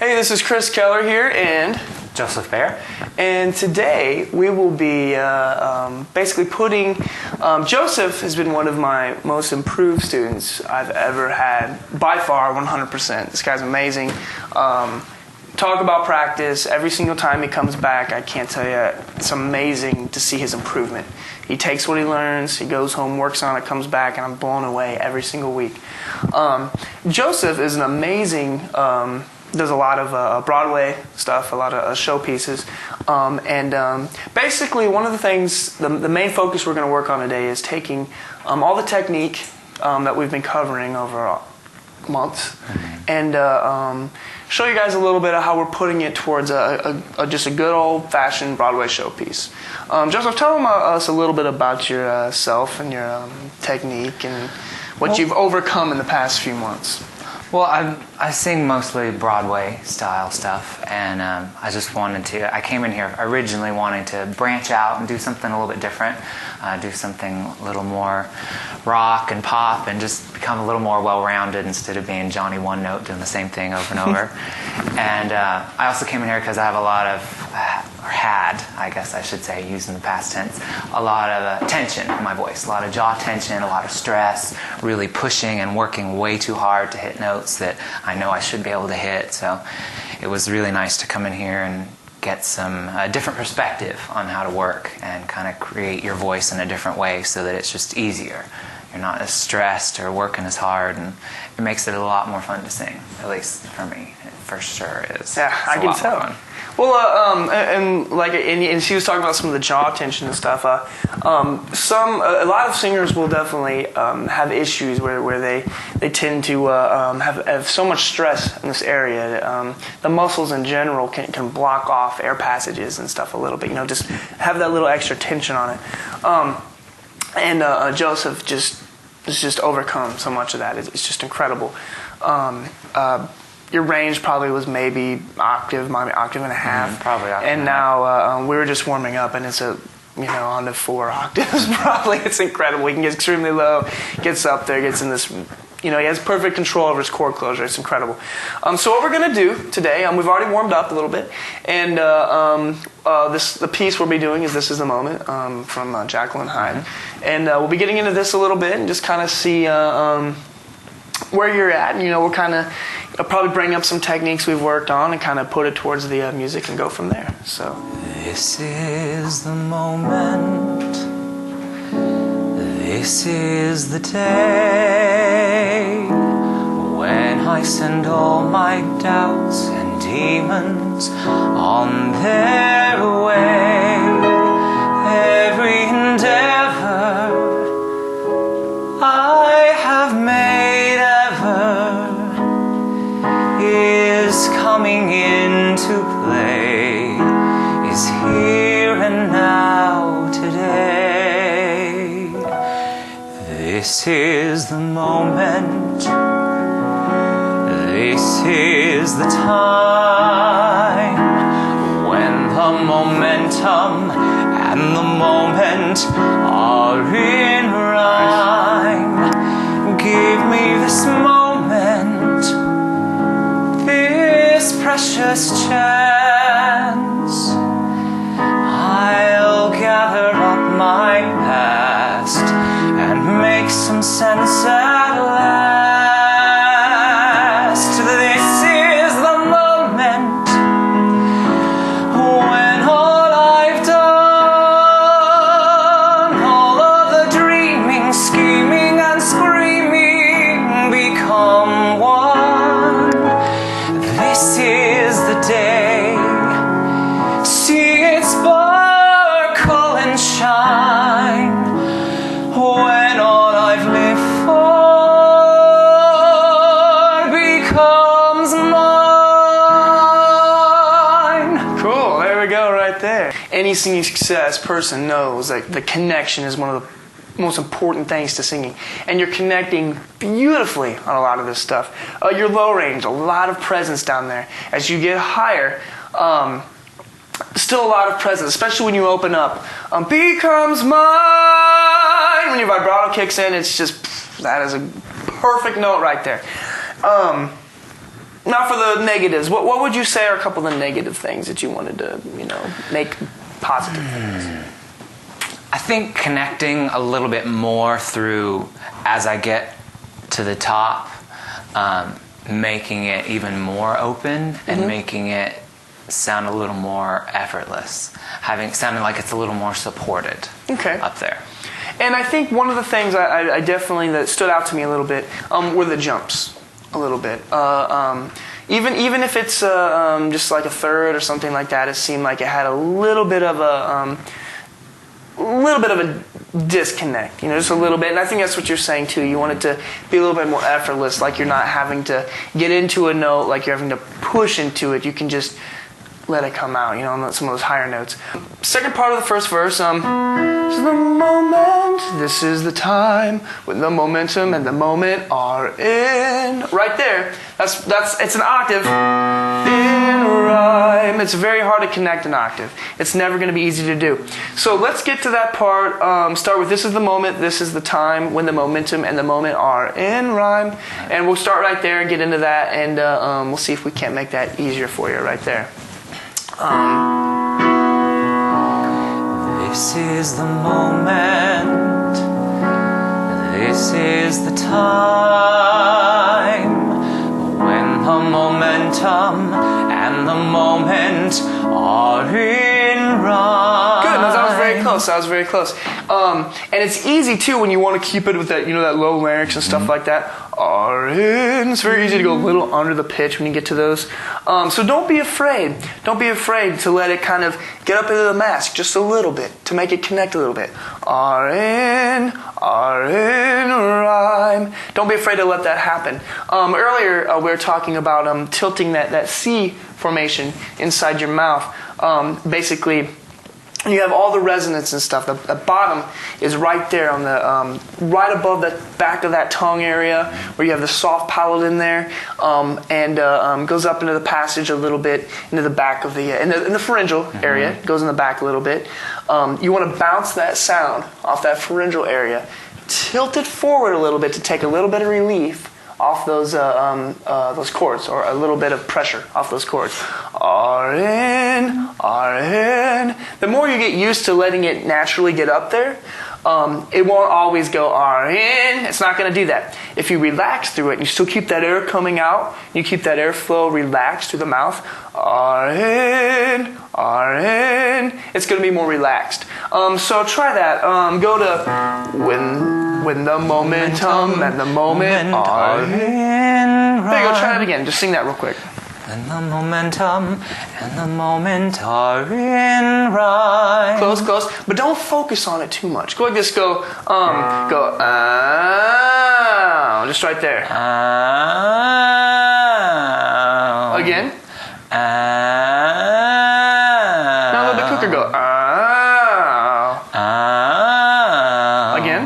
Hey, this is Chris Keller here and Joseph Bear. And today we will be basically putting, Joseph has been one of my most improved students I've ever had, by far, 100%. This guy's amazing. Talk about practice, every single time he comes back, I can't tell you, it's amazing to see his improvement. He takes what he learns, he goes home, works on it, comes back, and I'm blown away every single week. Joseph is an amazing, does a lot of Broadway stuff, a lot of showpieces. Basically, one of the things, the main focus we're going to work on today is taking all the technique that we've been covering over months and show you guys a little bit of how we're putting it towards just a good old-fashioned Broadway showpiece. Joseph, tell us a little bit about yourself and your technique and what you've overcome in the past few months. Well, I sing mostly Broadway style stuff, and I just wanted to, I came in here originally wanting to branch out and do something a little bit different, do something a little more rock and pop and just become a little more well-rounded instead of being Johnny One Note doing the same thing over and over. And I also came in here because I have a lot of, or had, I guess I should say, using the past tense, a lot of tension in my voice, a lot of jaw tension, a lot of stress, really pushing and working way too hard to hit notes that I know I should be able to hit. So it was really nice to come in here and get some different perspective on how to work and kind of create your voice in a different way so that it's just easier. You're not as stressed or working as hard, and it makes it a lot more fun to sing, at least for me. It for sure is. Yeah, I can tell. Well, and she was talking about some of the jaw tension and stuff. A lot of singers will definitely have issues where they tend to have so much stress in this area. The muscles in general can block off air passages and stuff a little bit. Just have that little extra tension on it. Joseph has just overcome so much of that. It's just incredible. Your range probably was maybe octave and a half. Probably octave. And now we were just warming up, and it's on to 4 octaves probably. It's incredible. He can get extremely low, gets up there, gets in this. He has perfect control over his chord closure. It's incredible. So what we're going to do today, we've already warmed up a little bit, and the piece we'll be doing is "This Is the Moment" from Jacqueline Hyde, and we'll be getting into this a little bit and just kind of see where you're at. We'll kind of probably bring up some techniques we've worked on and kind of put it towards the music and go from there. So this is the moment. This is the day when I send all my doubts and demons on their way. Every endeavor I have made ever is coming into play, is here and now today. This is the moment, this is the time when the momentum and the moment are in rhyme. Give me this moment, this precious chance. I'll gather up my past and make some sense at last. This is the moment when all I've done, all of the dreaming, scheming and screaming become one. This is the day, see it sparkle and shine, when all I've lived for becomes mine. cool. There we go, right there. Any singing success person knows that the connection is one of the most important things to singing, and you're connecting beautifully on a lot of this stuff. Your low range, a lot of presence down there. As you get higher, still a lot of presence, especially when you open up. Becomes mine. When your vibrato kicks in, it's just, that is a perfect note right there. Now for the negatives, what would you say are a couple of the negative things that you wanted to, make positive things? I think connecting a little bit more through, as I get to the top, making it even more open and making it sound a little more effortless, sounding like it's a little more supported up there. And I think one of the things I definitely that stood out to me a little bit were the jumps, a little bit. Even if it's just like a third or something like that, it seemed like it had a little bit of a disconnect, just a little bit. And I think that's what you're saying too. You want it to be a little bit more effortless, like you're not having to get into a note, like you're having to push into it. You can just let it come out, on some of those higher notes. Second part of the first verse, this is the moment, this is the time, when the momentum and the moment are in. Right there, it's an octave in rhyme. It's very hard to connect an octave. It's never going to be easy to do. So let's get to that part. Start with this is the moment, this is the time, when the momentum and the moment are in rhyme. And we'll start right there and get into that, and we'll see if we can't make that easier for you right there. This is the moment, this is the time, when the momentum and the moment are in rhyme. Good, that was very close. And it's easy too when you want to keep it with that, that low larynx and stuff like that. Are in. It's very easy to go a little under the pitch when you get to those. So don't be afraid. Don't be afraid to let it kind of get up into the mask just a little bit, to make it connect a little bit. Are in rhyme. Don't be afraid to let that happen. Earlier we were talking about tilting that C formation inside your mouth. Basically, you have all the resonance and stuff. The bottom is right there on the right above the back of that tongue area, where you have the soft palate in there, and goes up into the passage a little bit, into the back of the in the pharyngeal area. It goes in the back a little bit. You want to bounce that sound off that pharyngeal area, tilt it forward a little bit to take a little bit of relief off those chords, or a little bit of pressure off those chords. Are in. The more you get used to letting it naturally get up there, it won't always go are in. It's not going to do that. If you relax through it, and you still keep that air coming out, you keep that airflow relaxed through the mouth, are in. It's going to be more relaxed. So try that. Go to when the momentum and the moment are in. There you go. Try that again. Just sing that real quick. When the momentum and the moment are in rhyme. Close. But don't focus on it too much. Go like this. Go. Just right there. Again. Now a little bit quicker. Go. Again.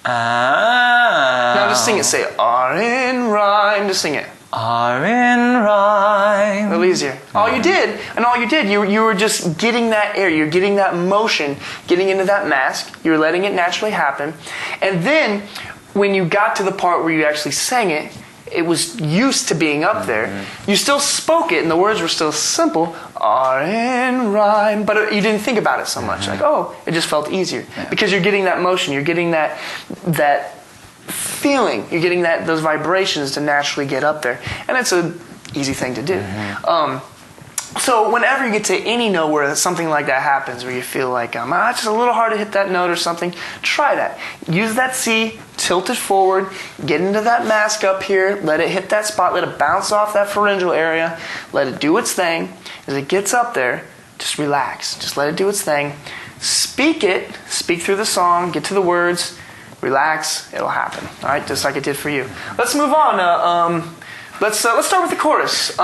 Now just sing it. Say are in rhyme. Just sing it. Are in rhyme. A little easier. All you did, you were just getting that air. You're getting that motion, getting into that mask. You're letting it naturally happen. And then, when you got to the part where you actually sang it, it was used to being up there. You still spoke it, and the words were still simple. Are in rhyme. But you didn't think about it so much. Like, it just felt easier. Because you're getting that motion. You're getting that feeling. You're getting those vibrations to naturally get up there. And it's an easy thing to do. So whenever you get to any note where something like that happens, where you feel like, it's just a little hard to hit that note or something, try that. Use that C, tilt it forward, get into that mask up here, let it hit that spot, let it bounce off that pharyngeal area, let it do its thing. As it gets up there, just relax. Just let it do its thing. Speak through the song, get to the words, relax, it'll happen. All right, just like it did for you. Let's move on. Let's start with the chorus.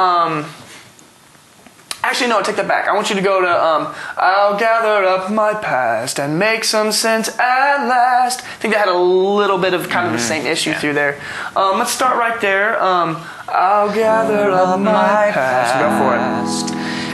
Actually, no, take that back. I want you to go to I'll gather up my past and make some sense at last. I think that had a little bit of kind of the same issue through there. Let's start right there. I'll gather up my past. Go for it.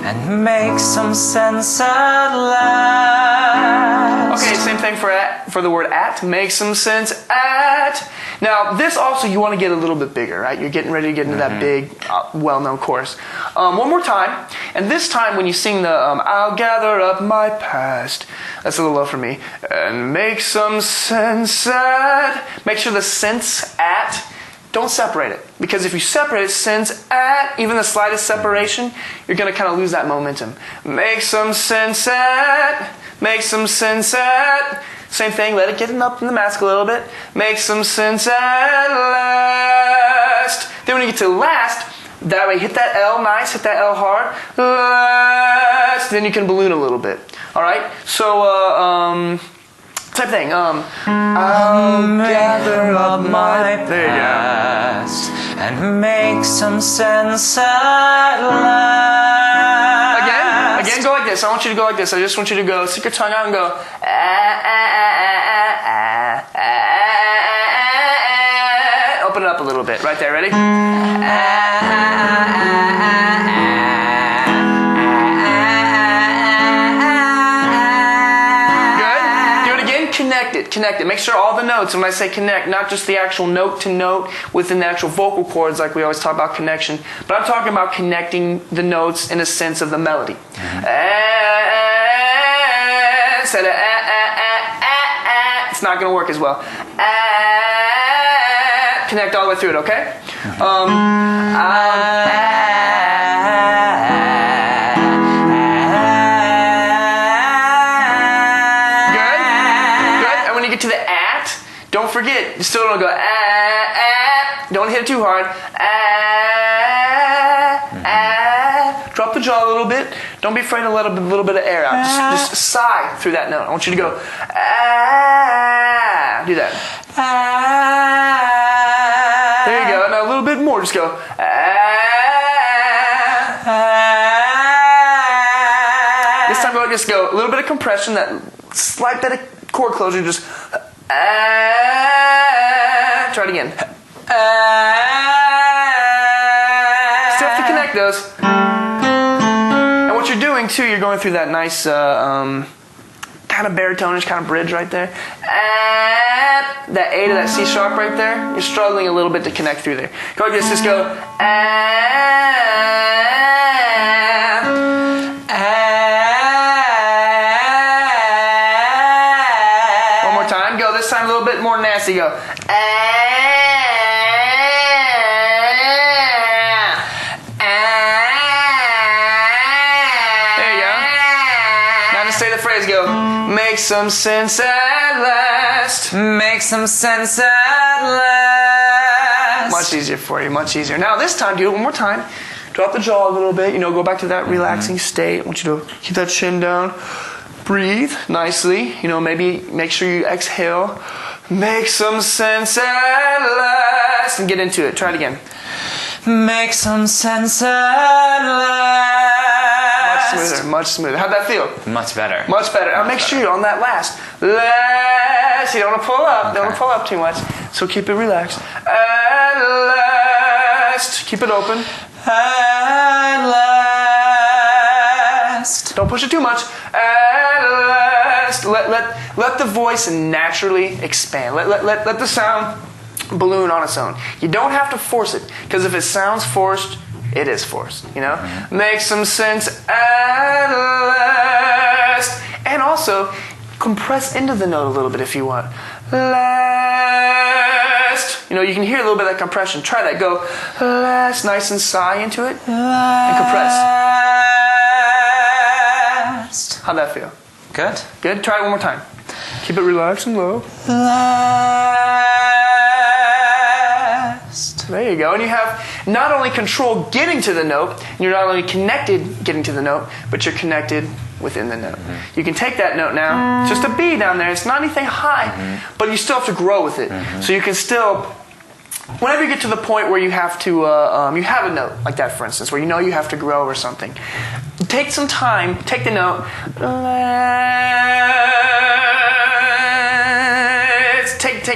And make some sense at last. Okay, same thing for the word at. Make some sense at. Now, this also, you want to get a little bit bigger, right? You're getting ready to get into that big, well-known chorus. One more time. And this time, when you sing the, I'll gather up my past. That's a little low for me. And make some sense at. Make sure the sense at, don't separate it. Because if you separate it, sense at, even the slightest separation, you're going to kind of lose that momentum. Make some sense at. Make some sense at. Same thing, let it get up in the mask a little bit. Make some sense at last. Then when you get to last, that way hit that L nice, hit that L hard. Last. Then you can balloon a little bit. Alright? So, type thing. I'll gather up my past and make some sense at last. Again, go like this. I want you to go like this. I just want you to go, stick your tongue out and go. Open it up a little bit. Right there. Ready? Connect it. Make sure all the notes, and when I say connect, not just the actual note to note within the actual vocal cords like we always talk about connection, but I'm talking about connecting the notes in a sense of the melody. Instead of it's not going to work as well. Connect all the way through it, okay? To the at, don't forget, you still don't go don't hit it too hard. Drop the jaw a little bit. Don't be afraid to let a little bit of air out. Just sigh through that note. I want you to go do that. There you go. Now a little bit more. Just go This time go just go a little bit of compression, that slight bit of chord closure, just try it again. Still have to connect those. And what you're doing too, you're going through that nice kind of baritone-ish kind of bridge right there. That A to that C sharp right there, you're struggling a little bit to connect through there. Go like this, just go This time a little bit more nasty. Go. There you go. Now to say the phrase, go. Make some sense at last. Make some sense at last. Much easier for you, much easier. Now this time, do it one more time. Drop the jaw a little bit. Go back to that relaxing state. I want you to keep that chin down. Breathe nicely. Maybe make sure you exhale. Make some sense at last. And get into it. Try it again. Make some sense at last. Much smoother, much smoother. How'd that feel? Much better. Much better. Now make sure you're on that last. Last. You don't want to pull up. Don't want to pull up too much. So keep it relaxed. At last. Keep it open. At last. Don't push it too much. At last. Let the voice naturally expand. Let the sound balloon on its own. You don't have to force it, because if it sounds forced, it is forced. Make some sense at last. And also, compress into the note a little bit if you want. Last. You can hear a little bit of that compression. Try that. Go last. Nice and sigh into it. And compress. How'd that feel? Good. Good? Try it one more time. Keep it relaxed and low. Last. There you go. And you have not only control getting to the note, you're not only connected getting to the note, but you're connected within the note. You can take that note now. It's just a B down there. It's not anything high, but you still have to grow with it. So you can still, whenever you get to the point where you have to, you have a note like that, for instance, where you have to grow or something. Take some time, take the note.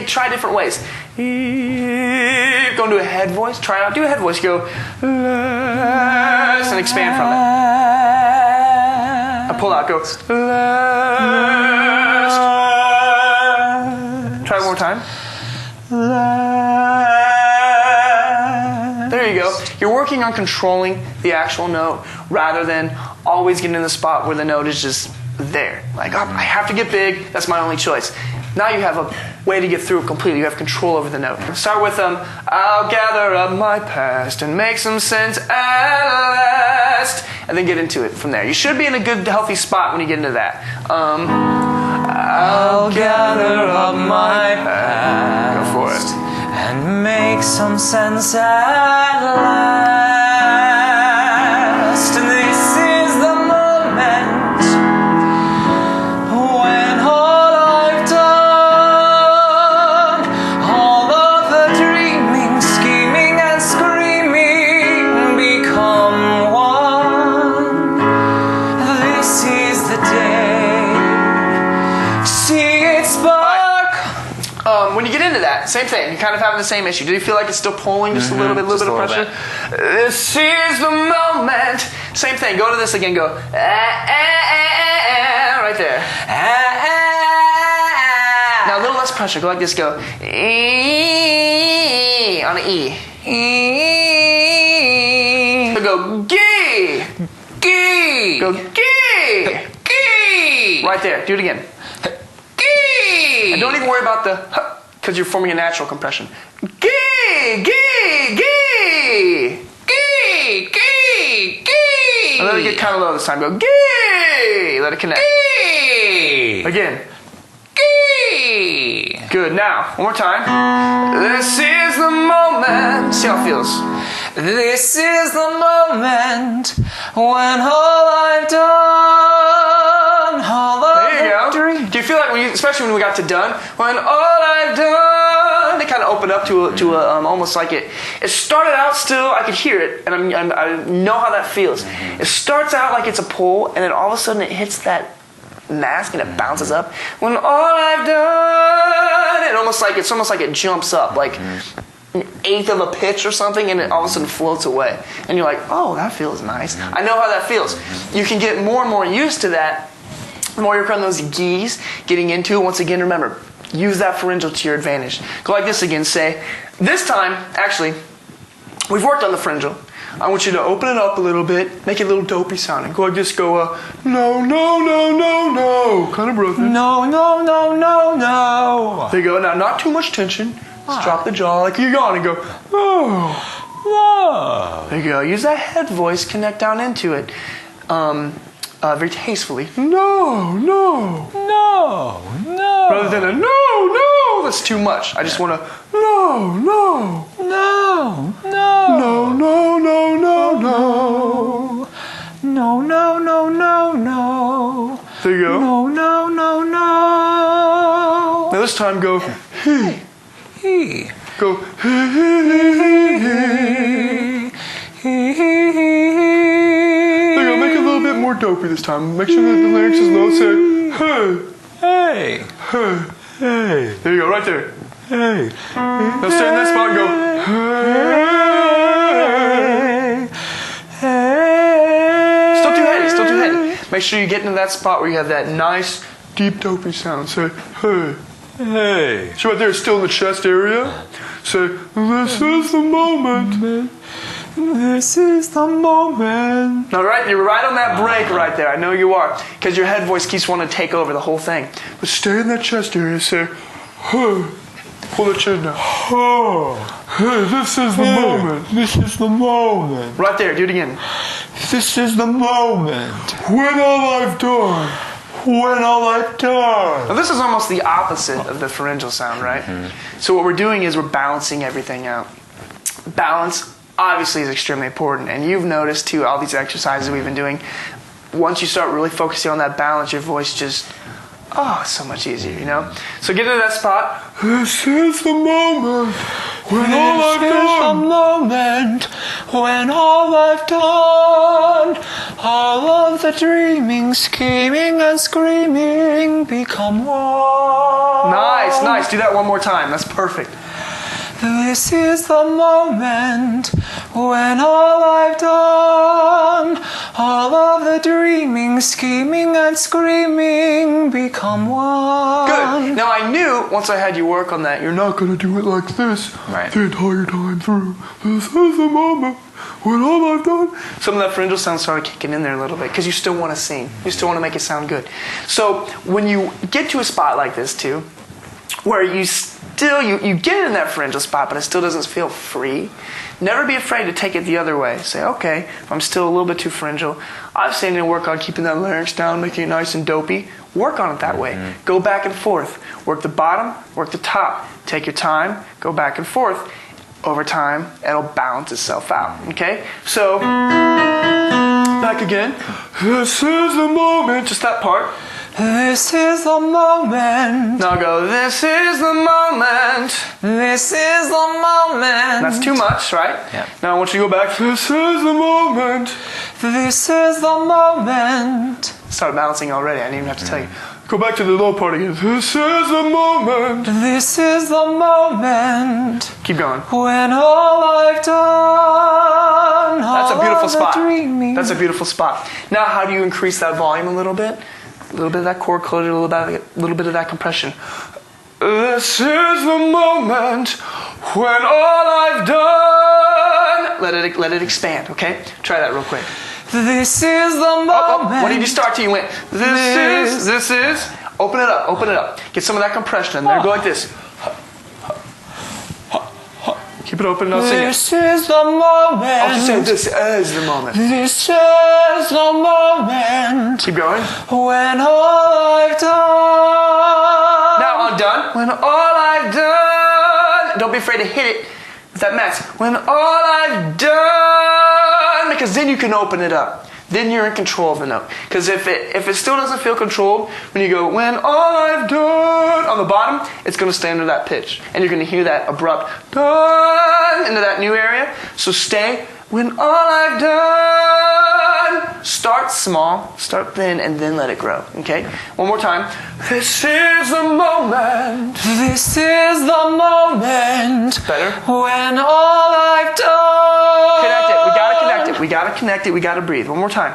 Try different ways. Go into a head voice. Try it out. Do a head voice. Go and expand from it. Now pull out. Go last. Try it one more time. you go. You're working on controlling the actual note rather than always getting in the spot where the note is just there. Like, oh, I have to get big. That's my only choice. Now you have a way to get through it completely. You have control over the note. Start with I'll gather up my past and make some sense at last, and then get into it from there. You should be in a good, healthy spot when you get into that. I'll gather up my past. Go for it. And make some sense at last. And this is the moment when all I've done, all of the dreaming, scheming and screaming become one. This is the day. See it spark. When you get into that, same thing. You're kind of having the same issue. Do you feel like it's still pulling just a little bit, of pressure? This is the moment. Same thing. Go to this again. Go right there. Now a little less pressure. Go like this. Go E on an E. So go G. Go G. Right there. Do it again. And don't even worry about the because you're forming a natural compression. And let it get kind of low this time. Go let it connect. Again. Good. Now, one more time. This is the moment. See how it feels. This is the moment when all I've done, all of there you go. Do you feel like, especially when we got to done, when all I've done, they kind of opened up to almost like it started out still, I could hear it, and I know how that feels. It starts out like it's a pull, and then all of a sudden it hits that mask and it bounces up. When all I've done, it's almost like it jumps up, like an eighth of a pitch or something, and it all of a sudden floats away. And you're like, oh, that feels nice. I know how that feels. You can get more and more used to that. The more you're putting those gees, getting into it, once again, remember, use that pharyngeal to your advantage. Go like this again. Say, this time, actually, we've worked on the pharyngeal. I want you to open it up a little bit, make it a little dopey sounding. Go like this, go, no, no, no, no, no. Kind of broken. No, no, no, no, no. There you go. Now, not too much tension. Just drop the jaw like you're going and go, oh. Whoa. There you go. Use that head voice, connect down into it. Very tastefully. No, no. No, no. Rather than a no, no. That's too much. I just want to, no, no. No, no. No, no, no, no, no. No, no, no, no, no. There you go. No, no, no, no. Now this time go, he. He. Go, he, he, he, he. There you go. Make it a little bit more dopey this time. Make sure that the larynx is low. Say, hey. Hey. Hey. Hey. There you go, right there. Hey. Now stay in that spot and go, Hey. Hey. Still too heady, still too heady. Make sure you get into that spot where you have that nice, deep, dopey sound. Say, hey. Hey. So right there, still in the chest area. Say, this is the moment. This is the moment. Now, right, you're right on that break right there. I know you are, because your head voice keeps wanting to take over the whole thing. But stay in that chest area. Say, hey. Pull the chin down. Oh. Hey, this is the moment. This is the moment. Right there, do it again. This is the moment. When all I've done. When all I've done. Now, this is almost the opposite of the pharyngeal sound, right? So what we're doing is we're balancing everything out. Balance, obviously, is extremely important. And you've noticed, too, all these exercises we've been doing, once you start really focusing on that balance, your voice just, it's so much easier, you know? So get into that spot. This is the moment when all I've done. This is the moment when all I've done. All of the dreaming, scheming, and screaming become one. Nice, nice. Do that one more time. That's perfect. This is the moment when all I've done, all of the dreaming, scheming and screaming become one. Good. Now I knew once I had you work on that, you're not going to do it like this Right. the entire time through. This is the moment when all I've done. Some of that pharyngeal sound started kicking in there a little bit because you still want to sing. You still want to make it sound good. So when you get to a spot like this too, where you still, you get in that pharyngeal spot, but it still doesn't feel free, never be afraid to take it the other way. Say, okay, if I'm still a little bit too pharyngeal, I've seen you work on keeping that larynx down, making it nice and dopey. Work on it that way. Go back and forth. Work the bottom, work the top. Take your time, go back and forth. Over time, it'll balance itself out. Okay? So, back again. This is the moment. Just that part. This is the moment. Now go, this is the moment. This is the moment. That's too much, right? Yep. Now I want you to go back. This is the moment. This is the moment. Start balancing already. I didn't even have to tell you. Go back to the low part again. This is the moment. This is the moment. Keep going. When all I've done. That's a beautiful spot. Dreaming. That's a beautiful spot. Now how do you increase that volume a little bit? A little bit of that chord closure, a little bit of that compression. This is the moment when all I've done. Let it expand, okay? Try that real quick. This is the moment. Oh, what did you start to? You went, this is. Open it up. Get some of that compression in there. Go like this. Keep it open, now sing it. This is the moment. I'll just say, this is the moment. This is the moment. Keep going. When all I've done. Now I'm done. When all I've done. Don't be afraid to hit it with that max. When all I've done. Because then you can open it up. Then you're in control of the note. Because if it still doesn't feel controlled, when you go, when all I've done, on the bottom, it's going to stay under that pitch. And you're going to hear that abrupt, done, into that new area. So stay, when all I've done. Start small, start thin, and then let it grow. Okay? One more time. This is the moment. This is the moment. Better. When all I've done. Connect it. We gotta connect it. We gotta connect it. We gotta breathe. One more time.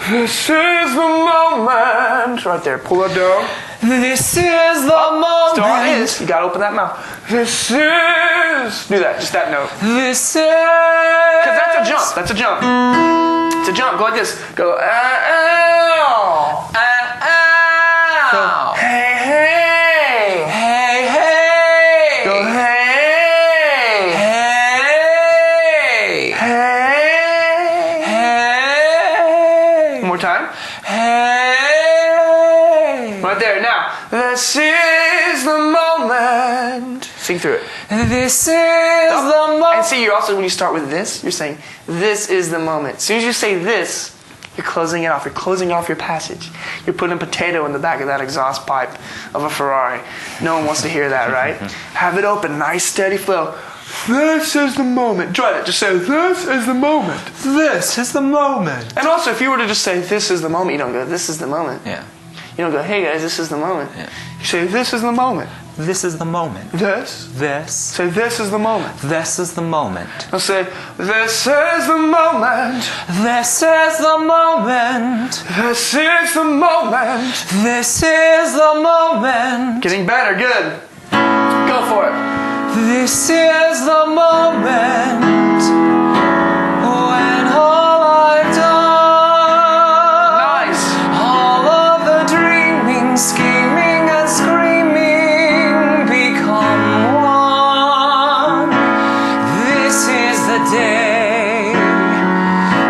This is the moment. Right there. Pull it down. This is the moment. Still on is. You gotta open that mouth. This is. Do that. Just that note. This is. Because that's a jump. That's a jump. It's a jump. Go like this. Go. Ow. Go. Hey, hey. Hey, hey. Go. Hey. Hey. Hey. Hey. One more time. Hey. Right there. Now, this is the moment. Sing through it. This is the moment. And see, you're also, when you start with this, you're saying, this is the moment. As soon as you say this, you're closing it off. You're closing off your passage. You're putting a potato in the back of that exhaust pipe of a Ferrari. No one wants to hear that, right? Have it open. Nice, steady flow. This is the moment. Try it. Just say, this is the moment. This is the moment. And also, if you were to just say, this is the moment, you don't go, this is the moment. Yeah. You don't go, hey guys, this is the moment. Yeah. You say, this is the moment. This is the moment. This. This. Say, this is the moment. This is the moment. Now say, this is the moment. This is the moment. This is the moment. This is the moment. Getting better, good. Go for it. This is the moment when all I've done. Nice. All of the dreaming, scheming, and screaming become one. This is the day.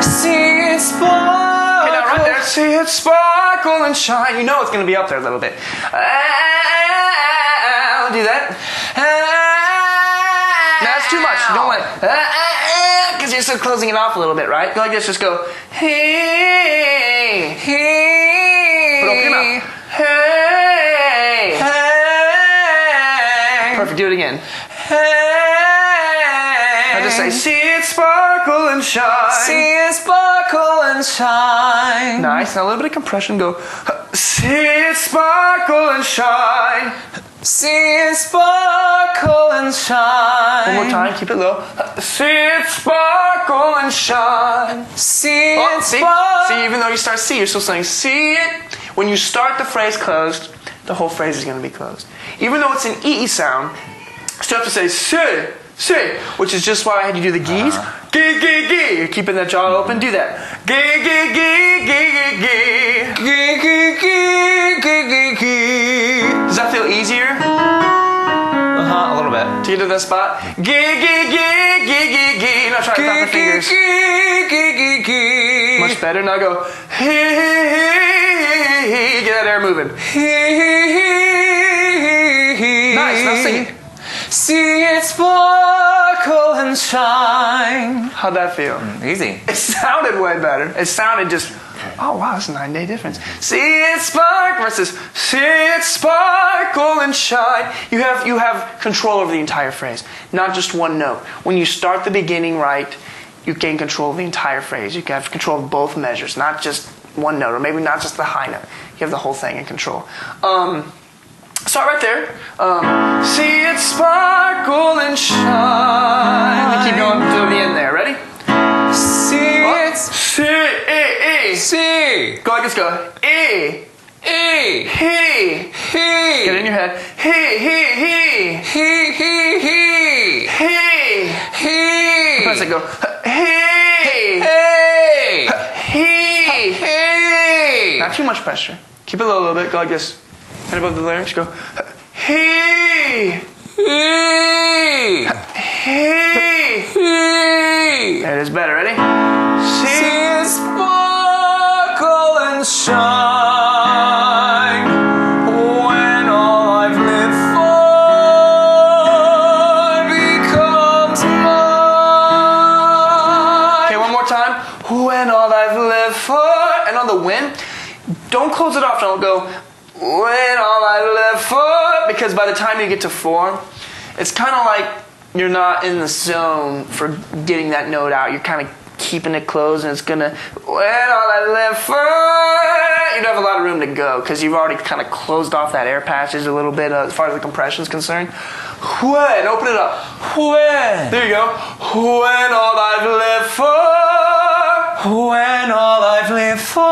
See it sparkle. Okay, now right there, see it sparkle and shine. You know it's going to be up there a little bit. Do that. That's too much. You don't want it. Because you're still closing it off a little bit, right? Go like this. Just go, hey. Hey. But open your mouth. Hey. Hey. Perfect. Do it again. Hey. Now just say, see it sparkle and shine. See it sparkle and shine. Nice. Now a little bit of compression. Go, see it sparkle and shine. See it sparkle and shine. One more time, keep it low. See it sparkle and shine. See Oh, it see, sparkle. even though you start C, you're still saying see it. When you start the phrase closed, the whole phrase is going to be closed. Even though it's an E sound, you still have to say si, si, which is just why I had you do the gees. Gee, gee, gee. You're keeping that jaw open. Do that. Gee, gee, gee, gee, gee, gee. Gee, gee, gee, gee, gee, gee. Does that feel easier A little bit. to get to that spot? Gee, gee, gee, gee, gee, gee. Now try to clap the fingers. Gee, gee, gee, gee. Much better. Now go. Hee, hee, hee, hee. Get that air moving. Nice. Now sing it. See it sparkle and shine. How'd that feel? Easy. It sounded way better. It sounded just, oh wow, that's a 9-day difference. See it spark versus see it sparkle and shine. You have control over the entire phrase, not just one note. When you start the beginning right, you gain control of the entire phrase. You have control of both measures, not just one note, or maybe not just the high note. You have the whole thing in control. Start right there. See it sparkle and shine. And keep going to the end there. Ready? See it. C, E, E. See. Go like this, go. E. E. He. He. Get it in your head. He. He. He. He. He. Press it, go. He. Hey. He. Hey. Not too much pressure. Keep it low a little bit. Go like this. Head above the larynx. Go. He. He. He. He. There it is better. Ready? See it sparkle and shine when all I've lived for becomes mine. Okay, one more time. When all I've lived for. And on the when, don't close it off. Don't go, when all I've lived for. Because by the time you get to 4, it's kind of like you're not in the zone for getting that note out. You're kind of keeping it closed, and it's gonna, when all I live for. You don't have a lot of room to go because you've already kind of closed off that air passage a little bit as far as the compression is concerned. When, open it up. When. There you go. When all I've lived for. When all I've lived for.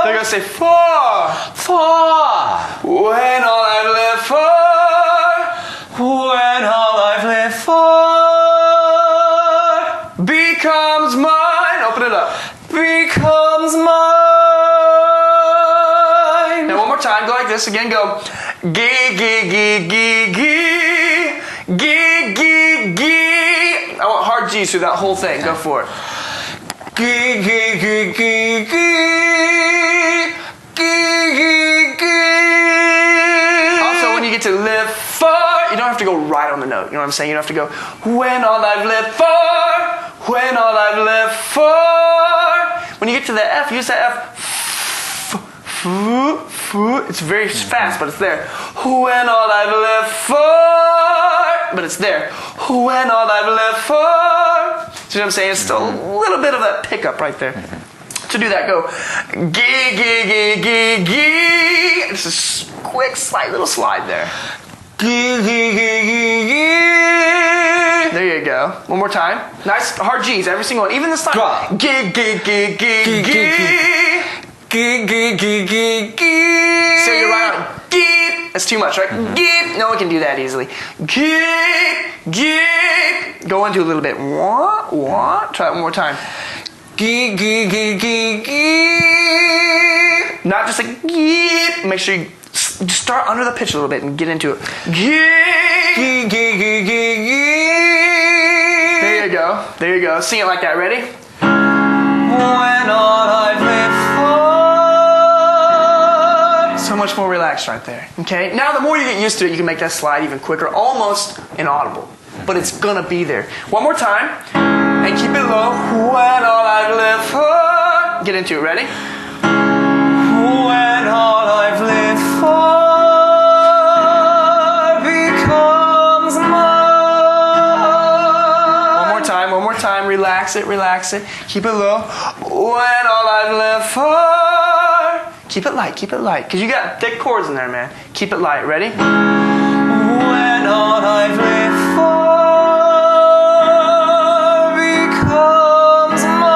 They're gonna say for. For. When all I've lived for. When all I've lived for Becomes mine. Open it up. becomes mine. Now one more time. Go like this again. Go. Gee, gee, gee, gee, gee. Gee, gee, gee. I want hard G's through that whole thing. Go for it. Gee, gee, gee, gee, gee. Gee, gee, gee. Also, when you get to live for, you don't have to go right on the note. You know what I'm saying? You don't have to go, when all I've lived for. When all I've lived for. When you get to the F, use that F. It's very fast, but it's there. When all I've lived for. But it's there. When all I've lived for. See what I'm saying? It's still a little bit of that pickup right there. To do that, go. Gee, gee, gee, gee, gee. Just a quick, slight little slide there. Gee, gee, gee, gee, gee. There you go. One more time. Nice hard G's, every single one. Even the slide. Drop. Gee, gee, gee, gee, gee. Gee, gee, gee, gee, gee. So you're right on. Gee. That's too much, right? Gee. No one can do that easily. Gee, gee. Go into a little bit. Wah, wah. Try it one more time. Gee, gee, gee, gee, gee. Not just like gee. Make sure you just start under the pitch a little bit and get into it. Gee. Gee, gee, gee, gee, gee. There you go. There you go. Sing it like that. Ready? When all I've lived for. So much more relaxed right there. Okay? Now, the more you get used to it, you can make that slide even quicker, almost inaudible. But it's gonna be there. One more time. And keep it low. When all I've lived for. Get into it. Ready? When all I've lived for becomes mine. One more time. One more time. Relax it. Relax it. Keep it low. When all I've lived for. Keep it light, because you got thick chords in there, man. Keep it light. Ready? When all I've lived for becomes mine.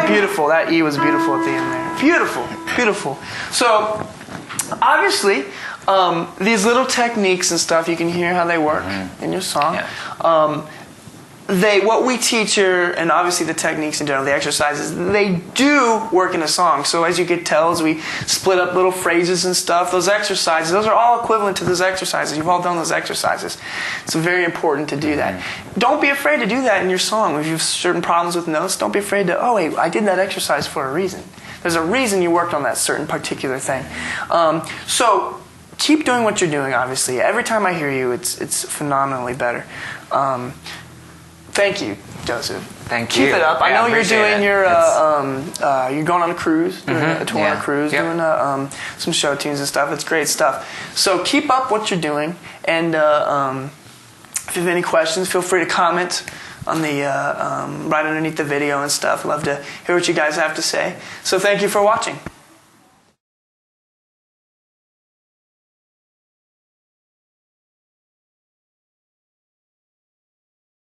Beautiful. That E was beautiful at the end there. Beautiful, beautiful. So, obviously, these little techniques and stuff, you can hear how they work in your song. Yeah. What we teach here, and obviously the techniques in general, the exercises, they do work in a song. So as you can tell, as we split up little phrases and stuff, those exercises, those are all equivalent to those exercises. You've all done those exercises. It's very important to do that. Don't be afraid to do that in your song. If you have certain problems with notes, don't be afraid to, oh wait, I did that exercise for a reason. There's a reason you worked on that certain particular thing. So keep doing what you're doing, obviously. Every time I hear you, it's phenomenally better. Thank you, Joseph. Thank you. Keep it up. I know you're doing your you're going on a cruise, doing a tour on a cruise, doing some show tunes and stuff. It's great stuff. So keep up what you're doing, and if you have any questions, feel free to comment on the right underneath the video and stuff. Love to hear what you guys have to say. So thank you for watching.